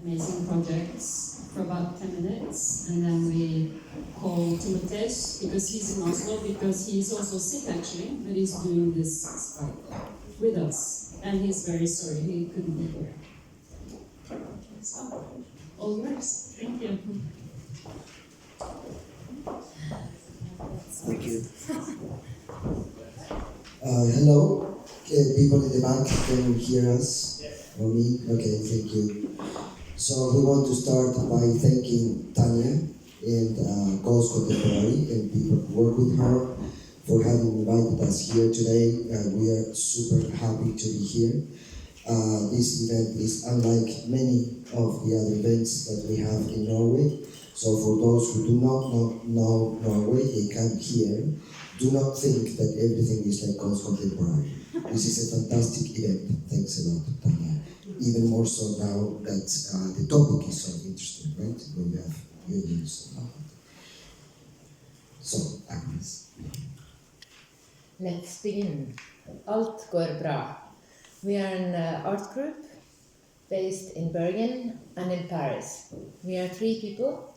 amazing projects for about 10 minutes, and then we call Timotheus, because he's in Oslo, because he's also sick actually, but he's doing this Skype with us, and he's very sorry he couldn't be here. So, all yours. Thank you. Thank you. Hello, people in the back, can you hear us? Or me? Okay, thank you. So we want to start by thanking Tanya and Ghost Contemporary and people who work with her for having invited us here today. We are super happy to be here. This event is unlike many of the other events that we have in Norway. So for those who do not know Norway, they come here. Do not think that everything is like Ghost Contemporary. This is a fantastic event. Thanks a lot, Tanya. Even more so now that the topic is so interesting, right? When we have unions. So, Agnes. Let's begin. Alt Går Bra. We are an art group based in Bergen and in Paris. We are 3 people.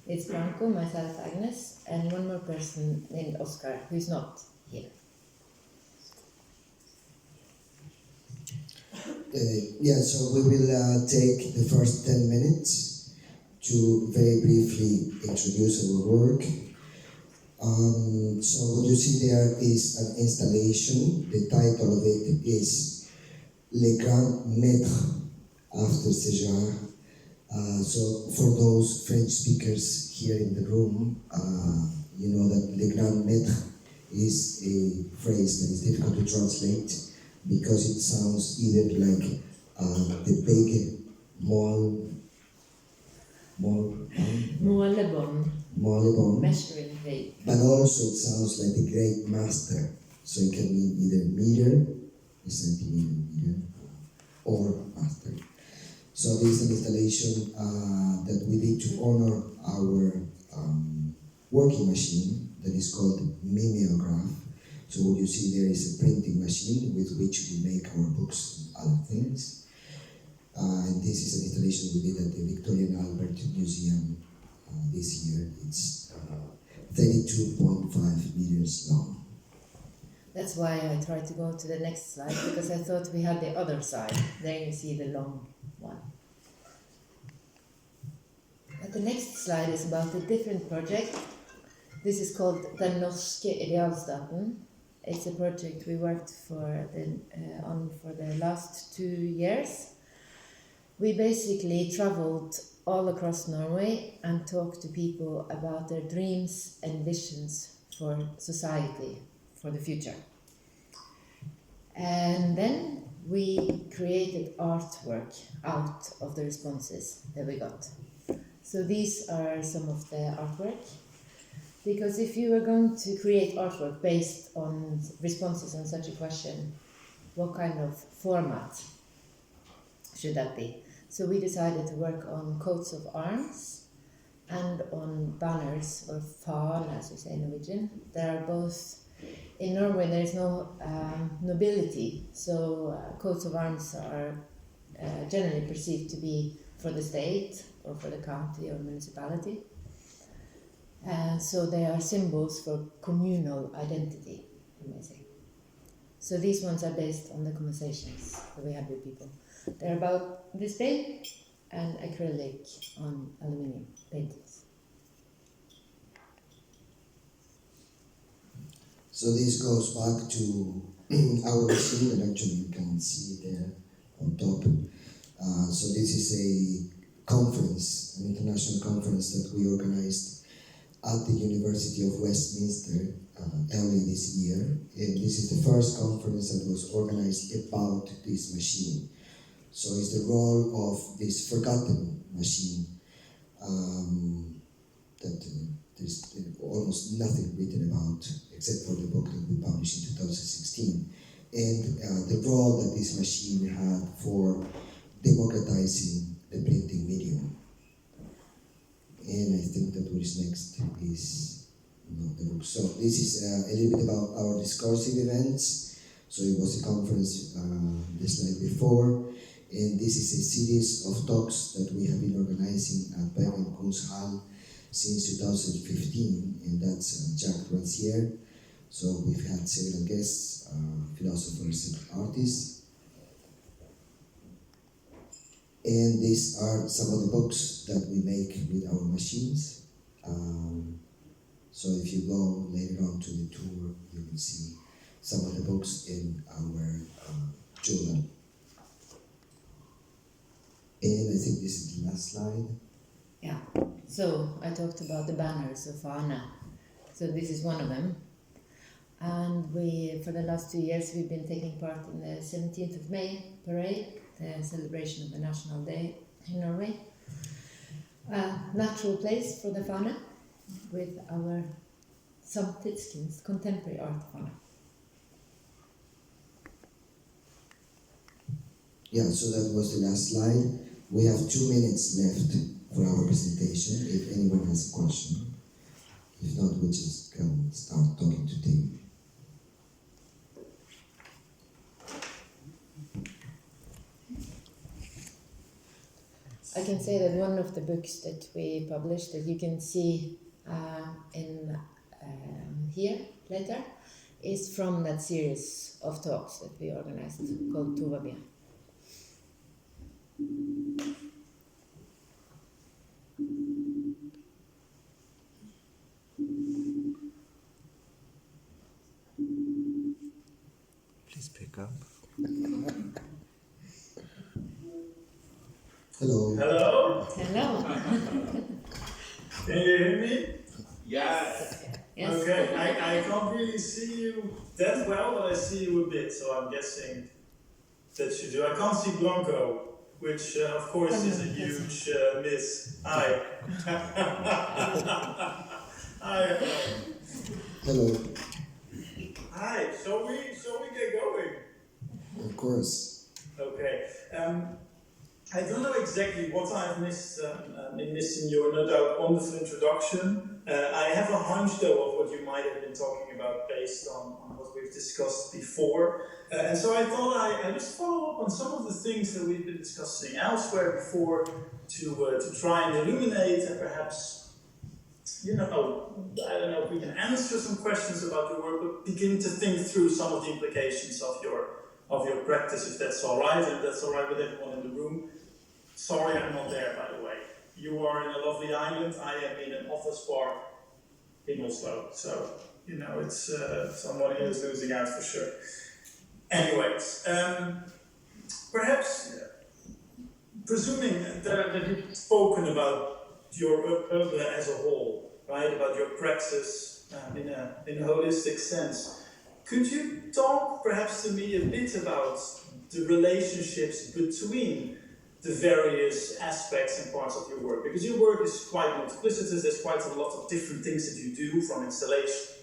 It's Branko, myself, Agnes, and one more person named Oscar, who's not here. So we will take the first 10 minutes to very briefly introduce our work. So what you see there is an installation. The title of it is Le Grand Maître after Séjar. So for those French speakers here in the room, you know that Le Grand Maître is a phrase that is difficult to translate because it sounds either like the big Målebånd. Measuring tape. But also it sounds like the great master. So it can mean either meter, a centimeter meter, or master. So this is an installation that we did to honor our working machine that is called mimeograph. So what you see there is a printing machine with which we make our books and other things. And this is an installation we did at the Victoria and Albert Museum this year. It's 32.5 meters long. That's why I tried to go to the next slide, because I thought we had the other side. There you see the long one. But the next slide is about a different project. This is called Den norske idealstaten. It's a project we worked on for the last 2 years. We basically traveled all across Norway and talked to people about their dreams and visions for society, for the future. And then we created artwork out of the responses that we got. So these are some of the artwork. Because if you were going to create artwork based on responses on such a question, what kind of format should that be? So we decided to work on coats of arms and on banners, or fal, as we say in Norwegian. There are both, in Norway there is no nobility, so coats of arms are generally perceived to be for the state or for the county or municipality. So they are symbols for communal identity, you may say. So these ones are based on the conversations that we had with people. They're about this big and acrylic on aluminium paintings. So this goes back to our machine, and actually you can see it there on top. So this is a conference, an international conference that we organized at the University of Westminster early this year. And this is the first conference that was organized about this machine. So it's the role of this forgotten machine that there's almost nothing written about except for the book that we published in 2016. And the role that this machine had for democratizing the printing medium. And I think that what is next is the book. So this is a little bit about our discursive events. So it was a conference the slide before. And this is a series of talks that we have been organizing at Bergen Kunsthal since 2015, and that's Jacques Rancière. So we've had several guests, philosophers and artists. And these are some of the books that we make with our machines. So if you go later on to the tour, you will see some of the books in our journal. And I think this is the last slide. Yeah, so I talked about the banners of Fana. So this is one of them. And we, for the last 2 years, we've been taking part in the 17th of May parade, the celebration of the National Day in Norway. A natural place for the Fana with our samtidskunst, contemporary art Fana. Yeah, so that was the last slide. We have 2 minutes left for our presentation, if anyone has a question. If not, we'll just come and start talking to Tim. I can say that one of the books that we published that you can see in here later is from that series of talks that we organized called Tovabia. Please pick up. Hello. Hello? Hello. Can you hear me? Yes. Yes. Okay, I can't really see you that well, but I see you a bit, so I'm guessing that you do. I can't see Blanco, which of course is a huge miss. Hi. Hi. Hello. Hi, shall we get going? Of course. Okay. I don't know exactly what I've missed in missing your no doubt wonderful introduction. I have a hunch though of what you might have been talking about based on what we've discussed before. And so I thought I just follow up on some of the things that we've been discussing elsewhere before to try and illuminate and perhaps, I don't know if we can answer some questions about your work, but begin to think through some of the implications of your practice, if that's all right, and that's all right with everyone in the room. Sorry, I'm not there, by the way. You are in a lovely island. I am in an office bar in Oslo. So, it's someone here is losing out for sure. Anyways, perhaps presuming that you've spoken about your oeuvre as a whole, right, about your praxis in a holistic sense, could you talk perhaps to me a bit about the relationships between the various aspects and parts of your work? Because your work is quite multiplicitous, there's quite a lot of different things that you do, from installation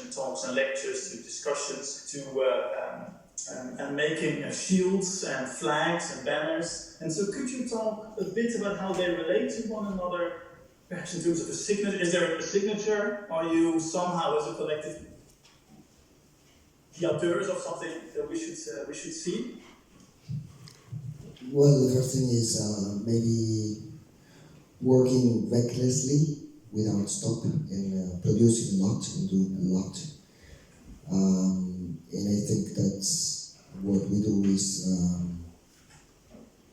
and talks and lectures to discussions to and making shields and flags and banners. And so could you talk a bit about how they relate to one another, perhaps in terms of a signature? Is there a signature? Are you somehow as a collective the authors of something that we should see? Well, the first thing is maybe working recklessly without stop and producing a lot and doing a lot. And I think that's what we do is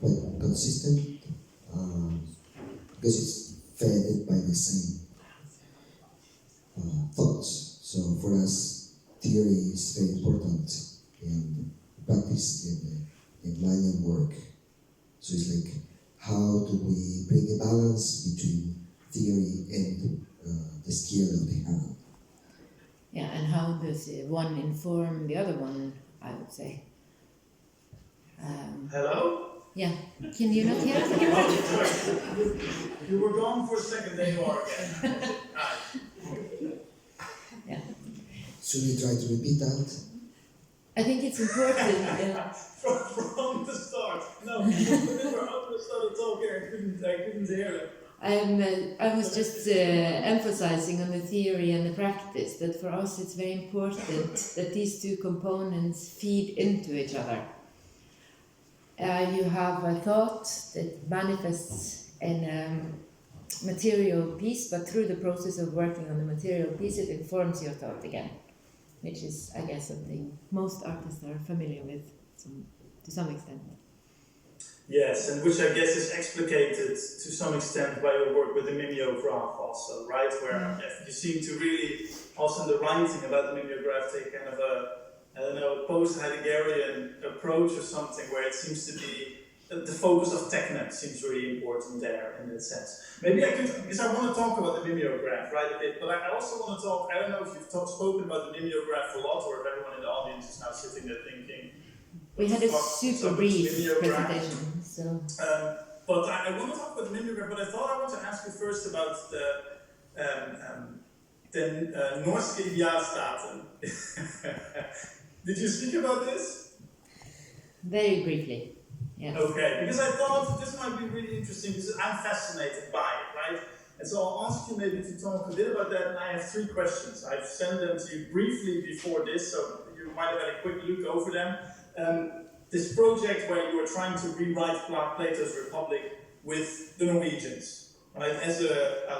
quite consistent because it's fed by the same thoughts. So for us, theory is very important in practice in manual work. So it's like, how do we bring a balance between theory and the skill of the hand? Yeah, and how does one inform the other one, I would say. Hello? Yeah, can you not hear me? You were gone for a second, there you are again. Hi. Yeah. Should we try to repeat that? I think it's important. From the start. No, remember how to start talking, I couldn't hear it. I was just emphasizing on the theory and the practice that for us it's very important that these two components feed into each other. You have a thought that manifests in a material piece, but through the process of working on the material piece, it informs your thought again, which is, I guess, something most artists are familiar with to some extent. Yes, and which I guess is explicated to some extent by your work with the mimeograph also, right? Where you seem to really, also in the writing about the mimeograph, take kind of a post-Heideggerian approach or something where it seems to be, the focus of technique seems really important there in that sense. Maybe I could, because I want to talk about the mimeograph, right, a bit, but I also want to talk, I don't know if you've spoken about the mimeograph a lot, or if everyone in the audience is now sitting there thinking, we had a super brief presentation, so. But I want to talk about the mimeograph, but I thought I want to ask you first about the Norske Idealstaten. Did you speak about this? Very briefly, yes. Okay, because I thought this might be really interesting because I'm fascinated by it, right? And so I'll ask you maybe to talk a bit about that, and I have 3 questions. I've sent them to you briefly before this, so you might have had a quick look over them. This project where you were trying to rewrite Plato's Republic with the Norwegians, right? I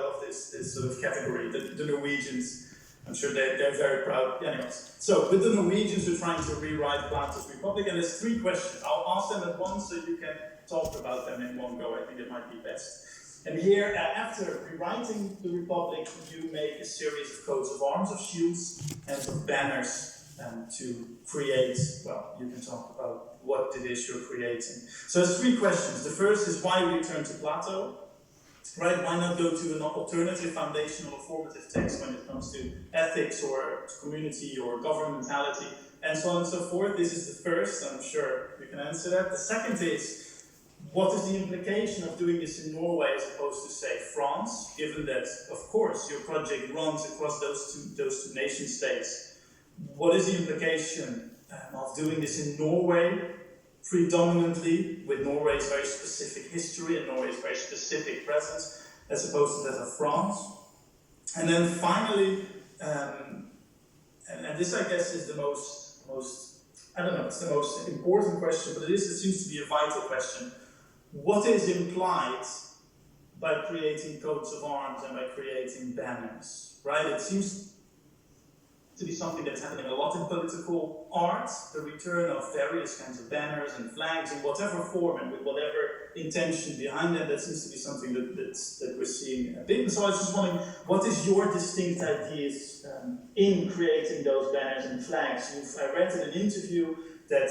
love this sort of category, the Norwegians. I'm sure they're very proud. Anyways, so with the Norwegians, we're trying to rewrite Plato's Republic, and there's 3 questions. I'll ask them at once so you can talk about them in one go. I think it might be best. And here, after rewriting the Republic, you make a series of coats of arms, of shields, and of banners to create, well, you can talk about what it is you're creating. So there's 3 questions. The first is why return to Plato? Right? Why not go to an alternative foundational or formative text when it comes to ethics or community or governmentality and so on and so forth? This is the first. I'm sure you can answer that. The second is, what is the implication of doing this in Norway as opposed to, say, France, given that, of course, your project runs across those two nation states? What is the implication of doing this in Norway, predominantly with Norway's very specific history and Norway's very specific presence, as opposed to that of France? And then finally, and this I guess is the most, I don't know, it's the most important question, but it seems to be a vital question. What is implied by creating coats of arms and by creating banners, right? It seems to be something that's happening a lot in political art, the return of various kinds of banners and flags in whatever form and with whatever intention behind them. That seems to be something that we're seeing a bit. So I was just wondering, what is your distinct ideas in creating those banners and flags? I read in an interview that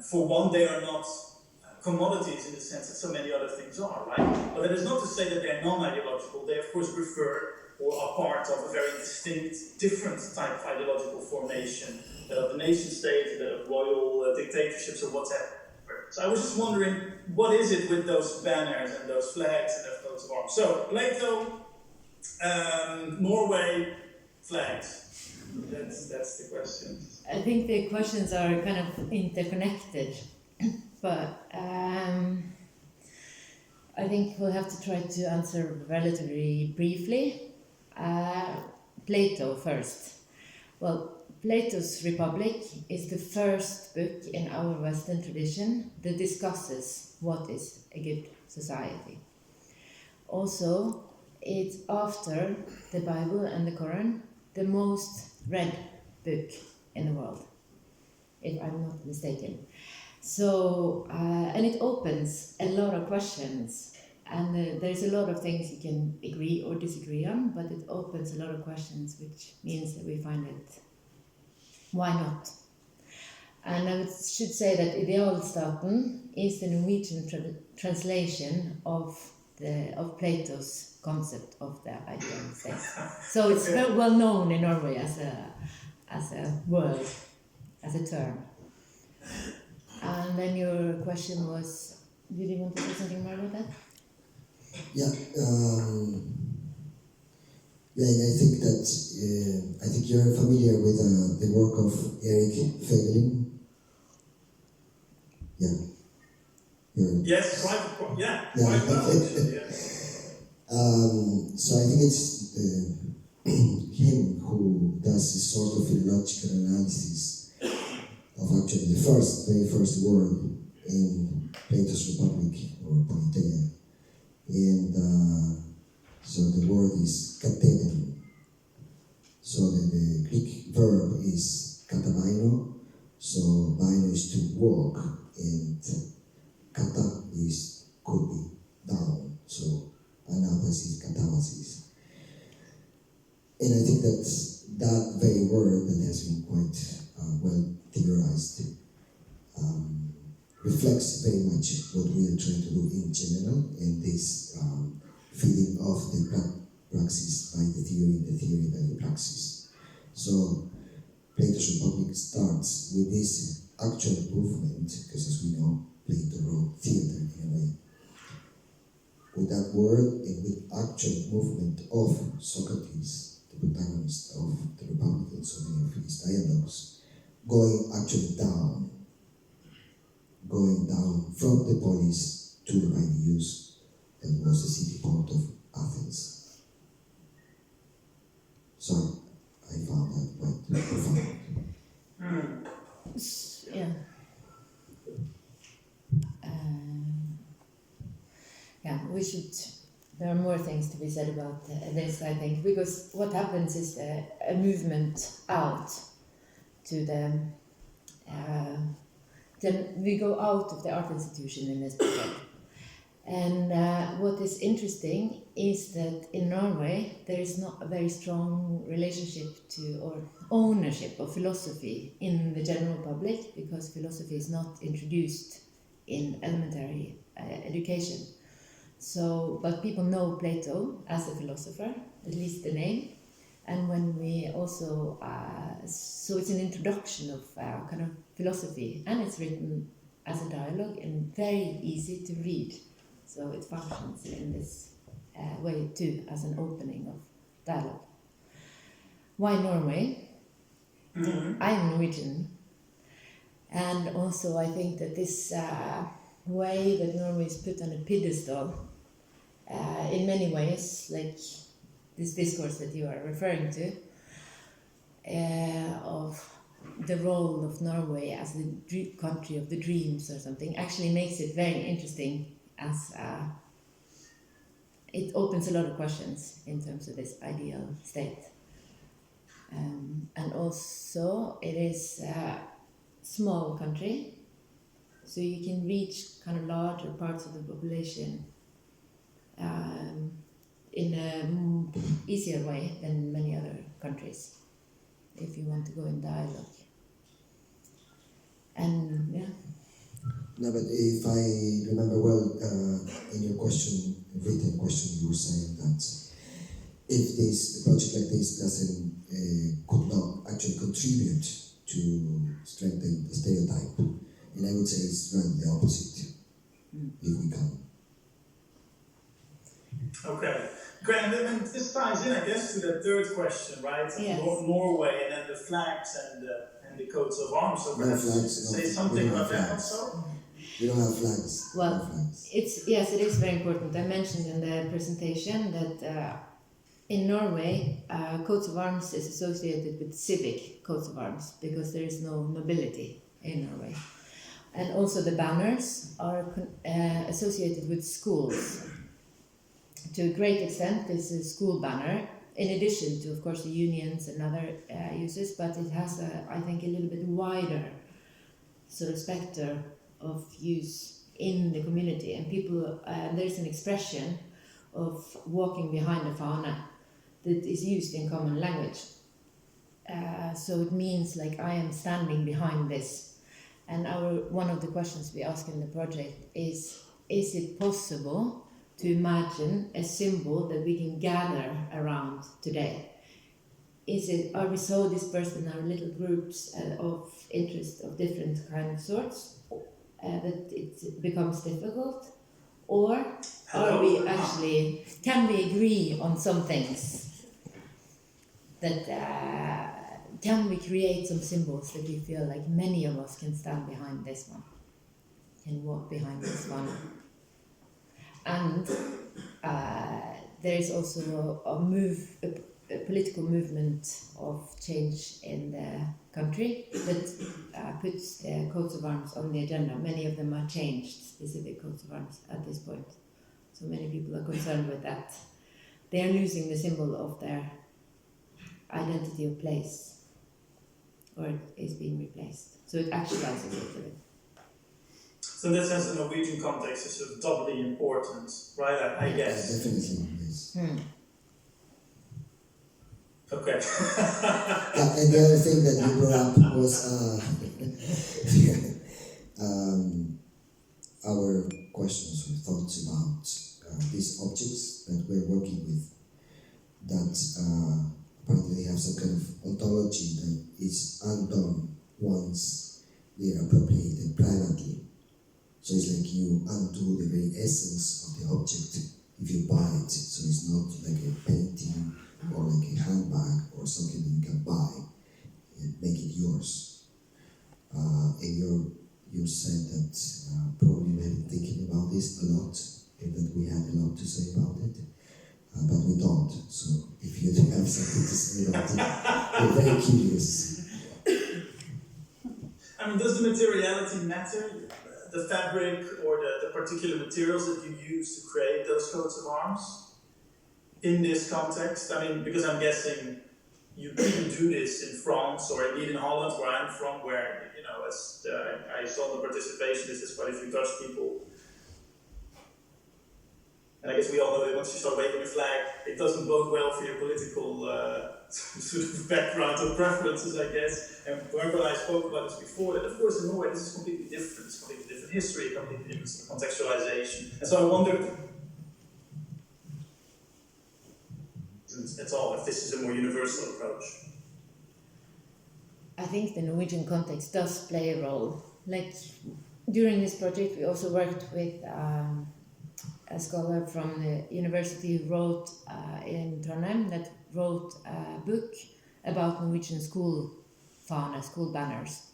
for one, they are not commodities in the sense that so many other things are, right? But that is not to say that they're non-ideological. They of course refer or are part of a very distinct, different type of ideological formation, that of the nation state, that of royal dictatorships or whatever. So I was just wondering, what is it with those banners and those flags and those coats of arms? So, Plato, Norway, flags. That's the question. I think the questions are kind of interconnected, but I think we'll have to try to answer relatively briefly. Plato first. Well, Plato's Republic is the first book in our Western tradition that discusses what is a good society. Also, it's after the Bible and the Quran, the most read book in the world, if I'm not mistaken. So, and it opens a lot of questions. And there's a lot of things you can agree or disagree on, but it opens a lot of questions, which means that we find it, why not? And I should say that Idealstaten is the Norwegian translation of Plato's concept of the ideal state. So it's very well known in Norway as a word, as a term. And then your question was, did you want to say something more about that? Yeah, and I think that I think you're familiar with the work of Erik Feigelin. Yeah. Yes, quite. Yeah. So I think it's him who does this sort of philological analysis of actually the very first word in Plato's Republic or Politeia. And so the word is kateben. So the Greek verb is katabaino. So baino is to walk, and kata is could be down. So anabasis, katabasis. And I think that very word that has been quite well theorized reflects very much what we are trying to do in general in this feeding of the praxis by the theory by the praxis. So Plato's Republic starts with this actual movement, because as we know, Plato wrote theater in a way. With that word and with actual movement of Socrates, the protagonist of the Republic and so many of his dialogues, going down from the polis to the Piraeus, that was the city port of Athens. So I found that quite profound. Yeah. Yeah, we should. There are more things to be said about this, I think, because what happens is a movement out to the. Then we go out of the art institution in this project. And what is interesting is that in Norway there is not a very strong relationship to or ownership of philosophy in the general public, because philosophy is not introduced in elementary education. So, but people know Plato as a philosopher, at least the name. And when we also, so it's an introduction of kind of philosophy, and it's written as a dialogue and very easy to read. So it functions in this way too, as an opening of dialogue. Why Norway? I am Norwegian, and also I think that this way that Norway is put on a pedestal, in many ways, like this discourse that you are referring to, of the role of Norway as the country of the dreams or something, actually makes it very interesting, as it opens a lot of questions in terms of this ideal state. And also it is a small country, so you can reach kind of larger parts of the population in an easier way than many other countries, if you want to go in dialogue. And yeah. No, but if I remember well, in your question, written question, you were saying that if a project like this could not actually contribute to strengthen the stereotype, and I would say it's rather the opposite, if we can. Okay, great. And this ties in, I guess, to the third question, right? Yes. Norway, and then the flags and the coats of arms. So perhaps say something about that also. We don't have flags. Well, no flags. it is very important. I mentioned in the presentation that in Norway, coats of arms is associated with civic coats of arms, because there is no nobility in Norway. And also the banners are associated with schools. To a great extent, this is a school banner, in addition to, of course, the unions and other uses, but it has, I think, a little bit wider sort of spectre of use in the community. And people, there's an expression of walking behind a fauna that is used in common language. So it means like I am standing behind this. And one of the questions we ask in the project is it possible to imagine a symbol that we can gather around today? Are we so dispersed in our little groups of interest of different kind of sorts that it becomes difficult? Or are we actually, can we agree on some things? That can we create some symbols that we feel like many of us can stand behind this one, can walk behind this one? And there is also a political movement of change in the country that puts the coats of arms on the agenda. Many of them are changed, specific coats of arms at this point. So many people are concerned with that. They are losing the symbol of their identity of place, or it is being replaced. So it actualizes it a bit. So in that sense, the Norwegian context is sort of doubly important, right? I guess. Definitely, yes. Okay. Yeah, and the other thing that you brought up was our questions or thoughts about these objects that we're working with, that apparently have some kind of ontology that is undone once they are appropriated privately. So it's like you undo the very essence of the object if you buy it. So it's not like a painting or like a handbag or something that you can buy and make it yours. And you said that probably we have been thinking about this a lot, and that we had a lot to say about it, but we don't. So if you do have something to say about it, we're very curious. I mean, does the materiality matter? The fabric or the particular materials that you use to create those coats of arms in this context? I mean, because I'm guessing you even do this in France or indeed in Holland, where I'm from, where, you know, as I saw the participation, this is quite a few Dutch people. And I guess we all know that once you start waving a flag, it doesn't bode well for your political sort of background or preferences, I guess. And Barbara and I spoke about this before, that of course in Norway this is completely different. It's completely different history, completely different contextualization. And so I wondered, at all, if this is a more universal approach. I think the Norwegian context does play a role. Like during this project, we also worked with a scholar from the university who wrote in Trondheim, that wrote a book about Norwegian school fauna, school banners.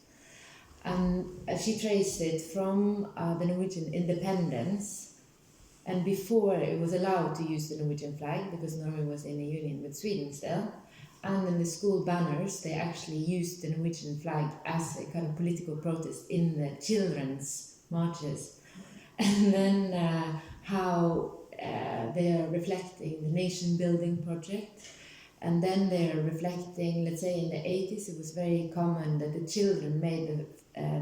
And she traced it from the Norwegian independence, and before it was allowed to use the Norwegian flag, because Norway was in a union with Sweden still. And in the school banners, they actually used the Norwegian flag as a kind of political protest in the children's marches. And then how they are reflecting the nation-building project. And then they are reflecting, let's say in the 80s, it was very common that the children made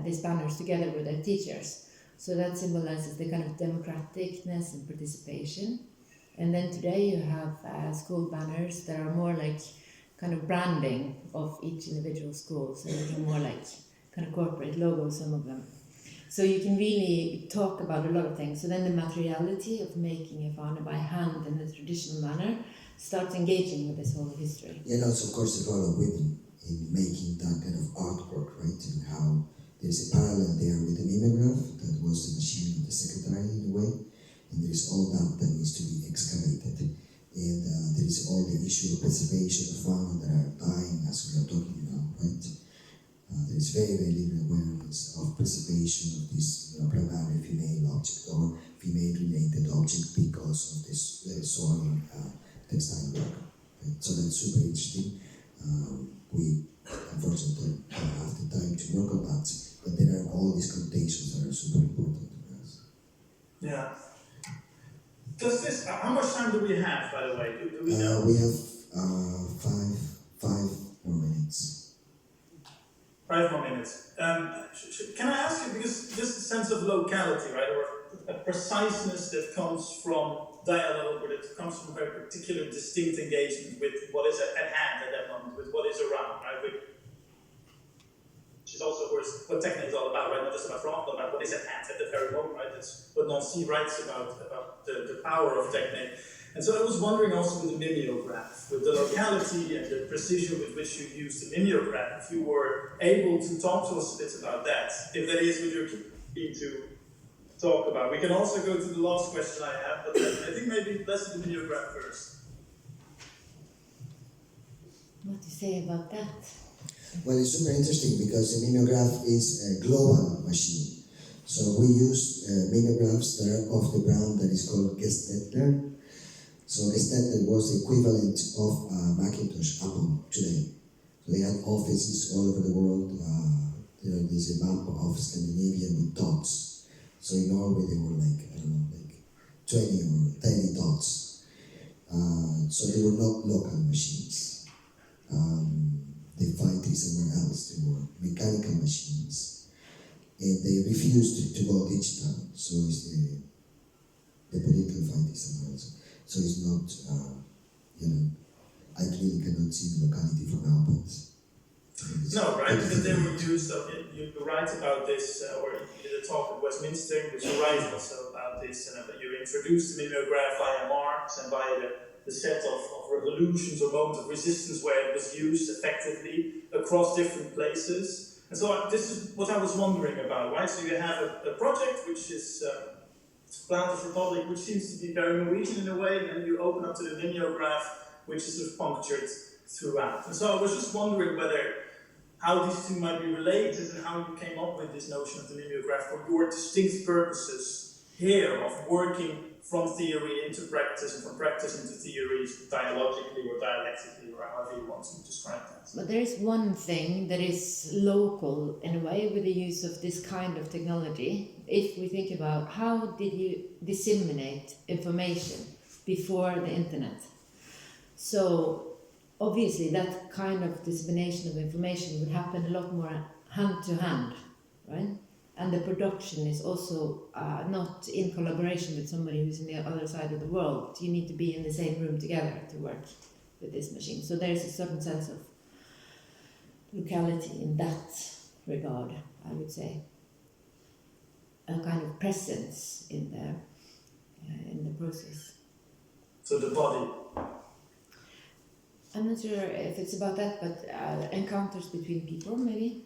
these banners together with their teachers. So that symbolizes the kind of democraticness and participation. And then today you have school banners that are more like kind of branding of each individual school. So they're more like kind of corporate logos, some of them. So you can really talk about a lot of things. So then the materiality of making a fauna by hand in the traditional manner starts engaging with this whole history. And also, of course, the role of women in making that kind of artwork, right? And how there's a parallel there with the mimeograph that was the machine of the secretary in a way. And there's all that needs to be excavated. And there is all the issue of preservation of fauna that are dying as we are talking now, right? There is very, very little awareness of preservation of this primarily female object or female-related object because of this soil textile work. Right? So that's super interesting. We unfortunately don't have the time to work on that, but there are all these connotations that are super important to us. Yeah. Does this? How much time do we have, by the way? Do we know? We have 5 more minutes. 5 more minutes. Can I ask you, because just a sense of locality, right, or a preciseness that comes from dialogue, or that comes from a very particular, distinct engagement with what is at hand at that moment, with what is around, right? Which is also, of course, what technique is all about, right? Not just about fraud, but about what is at hand at the very moment, right? That's what Nancy writes about the power of technique. And so I was wondering also with the mimeograph, with the locality and the precision with which you use the mimeograph, if you were able to talk to us a bit about that, if that is what you're keen to talk about. We can also go to the last question I have, but I think maybe let's do the mimeograph first. What to say about that? Well, it's super interesting because the mimeograph is a global machine. So we use mimeographs that are of the brand that is called Gestnettler. So the standard was the equivalent of Macintosh, Apple today. So they had offices all over the world. There's a map of Scandinavia with dots. So in Norway they were like, I don't know, like 20 or 30 dots. So they were not local machines. They find it somewhere else. They were mechanical machines. And they refused to go digital. So it's the political fight is somewhere else. So it's not, I clearly cannot see the locality for now, but... No, right, because they were used, you write about this, or you did a talk at Westminster, which you write also about this, and you introduced the mimeograph via Marx and via the set of revolutions or moments of resistance where it was used effectively across different places. And so this is what I was wondering about, right? So you have a project which is Planters Republic, which seems to be very Norwegian in a way, and then you open up to the mimeograph, which is sort of punctured throughout. And so I was just wondering how these two might be related and how you came up with this notion of the mimeograph for your distinct purposes here of working from theory into practice and from practice into theory dialogically or dialectically or however you want to describe that. But there is one thing that is local in a way with the use of this kind of technology. If we think about how did you disseminate information before the internet? So obviously that kind of dissemination of information would happen a lot more hand to hand, right? And the production is also not in collaboration with somebody who's in the other side of the world. You need to be in the same room together to work with this machine. So there's a certain sense of locality in that regard, I would say. A kind of presence in the process. So the body. I'm not sure if it's about that, but encounters between people, maybe.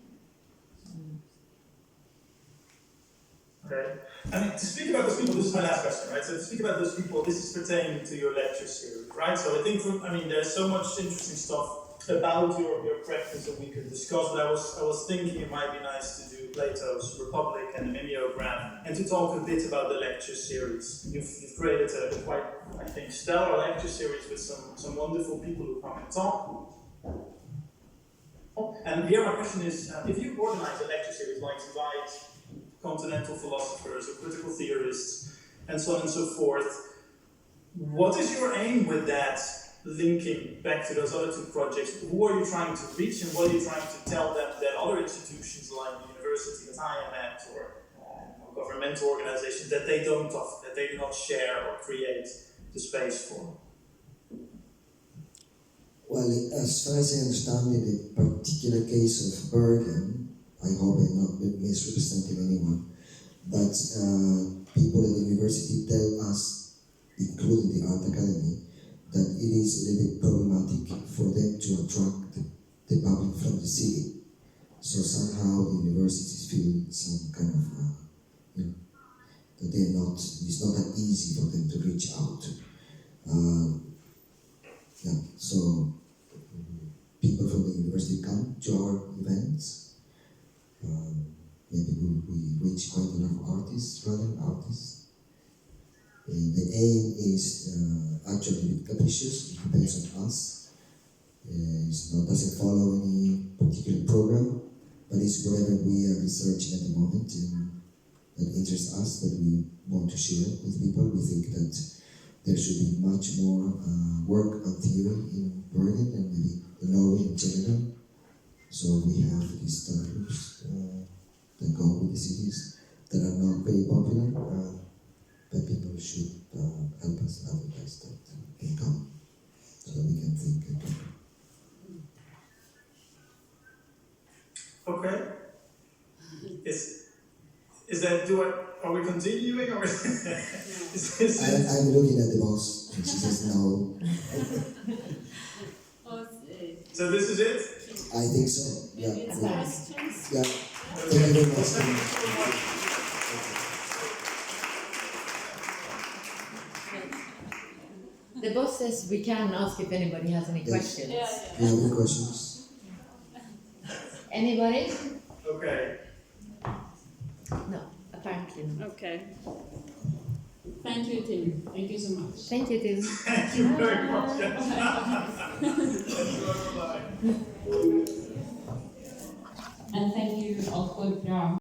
Okay. I mean, to speak about those people, this is my last question, right? So to speak about those people, this is pertaining to your lecture series, right? So I think, there's so much interesting stuff about your practice that we could discuss, but I was thinking it might be nice to do Plato's Republic and the mimeograph, and to talk a bit about the lecture series. You've created a quite, I think, stellar lecture series with some wonderful people who come and talk. And here my question is, if you organize a lecture series like invite continental philosophers or critical theorists and so on and so forth, what is your aim with that, linking back to those other two projects? Who are you trying to reach and what are you trying to tell them that other institutions like the university that I am at or governmental organizations that they don't offer, that they do not share or create the space for? Well, as far as I understand it, the particular case of Bergen, I hope I'm not misrepresenting anyone, but people at the university tell us, including the Art Academy, that it is a little bit problematic for them to attract the public from the city. So somehow the universities feel some kind of, that it's not that easy for them to reach out. So people from the university come to our events. Maybe we reach quite a lot of artists. And the aim is actually a bit capricious. It depends on us. It doesn't follow any particular program, but it's whatever we are researching at the moment and that interests us, that we want to share with people. We think that there should be much more work on theory in Bergen and maybe in Norway in general. So we have these study groups that go with the cities that are not very popular, but people should help us advertise that they come so that we can think again. Okay. Is that, are we continuing or is this? I'm looking at the boss and she says no. So this is it? I think so, yeah. It's questions. Yeah. Thank you very much. The boss says we can ask if anybody has any Yes. questions. Yeah. Do you have any questions? Anybody? Okay. No, apparently not. Okay. Thank you, Tim. Thank you so much. Thank you, Tim. Thank you very much. And thank you, Alt Går Bra.